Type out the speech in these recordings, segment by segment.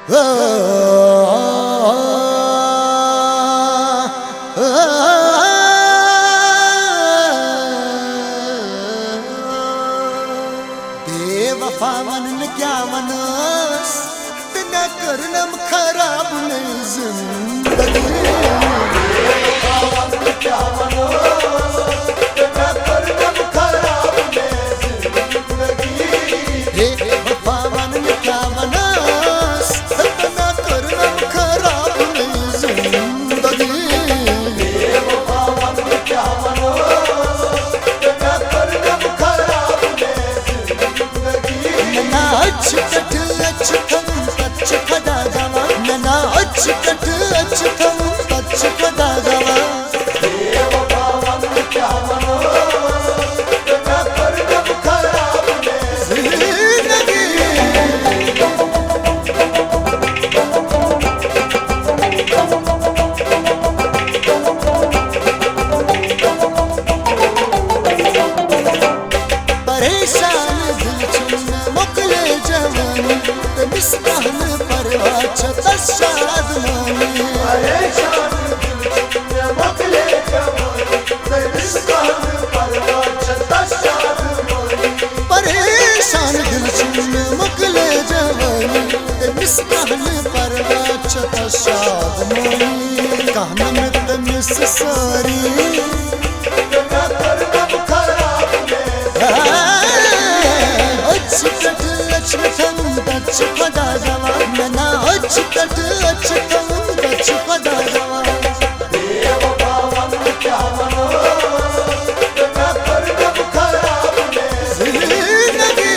बेवफा मन में क्या मनस बिना करनम खराब नहीं जिंदगी। बेवफा मन में क्या मनस बिना करनम खराब नहीं जिंदगी। बेवफा मन में क्या मनस बिना करनम खराब नहीं जिंदगी। बेवफा मन में क्या मनस बिना करनम खराब नहीं जिंदगी। नैना अचकट अचकम तच खदा जावा, नैना अचकट अचकम तच खदा जावा। बेवफा मन में क्या मनस बिना करनम खराब नहीं जिंदगी। परेशान दिल चुन मुकले जवानी ते मिसकान परवा छतस शादमानी। परेशान दिल चुन मुकले जवानी ते मिसकान परवा छतस शादमानी। परेशान दिल चुन मुकले जवानी ते मिसकान परवा छतस शादमानी। कहना में ते मिस सारी खदा जावा, नैना अचकट अचकम तच खदा जावा। बेवफा मन में क्या मनस बिना करनम खराब नहीं जिंदगी।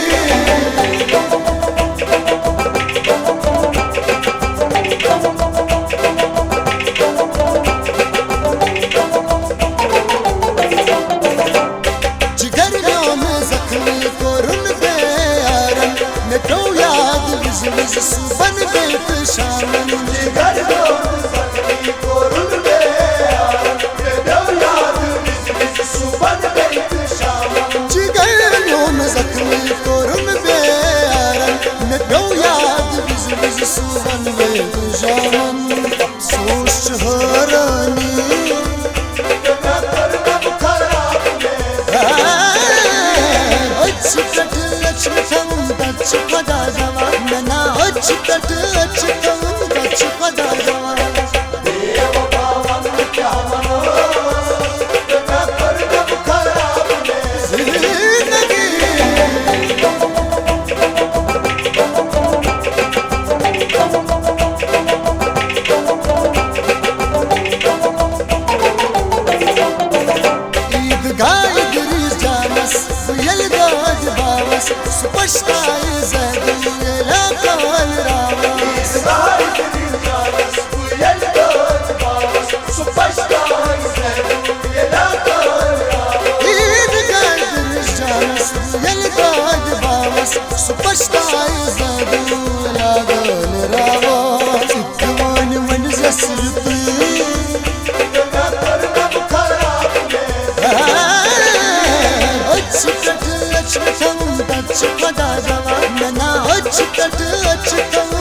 जिगर में जख्मी को रुन दे यारन ने तो याद विज विज सुबन बेत शामन। जिगर में जख्मी को रुन दे यारन ने तो याद विज विज सुबन बेत शामन। जिगर में जख्मी को रुन दे यारन ने तो याद विज विज सुबन बेत शामन। अफसोस हरानी खदा जावा, नैना अचकट अचकम तच खदा जावा। बेवफा मन में क्या मनस बिना करनम खराब नहीं जिंदगी। ईदगाह इदरीस जानस यलगाज बावस सुपश्ताय ज़दूला काल रावस। ईदगाह इदरीस जानस यलगाज बावस सुपश्ताय ज़दूला काल रावस। ईदगाह इदरीस जानस यलगाज बावस सुपश्ताय ज़दूला काल रावस। इतवान मन जसरती खदा जावा, नैना अचकट अचकम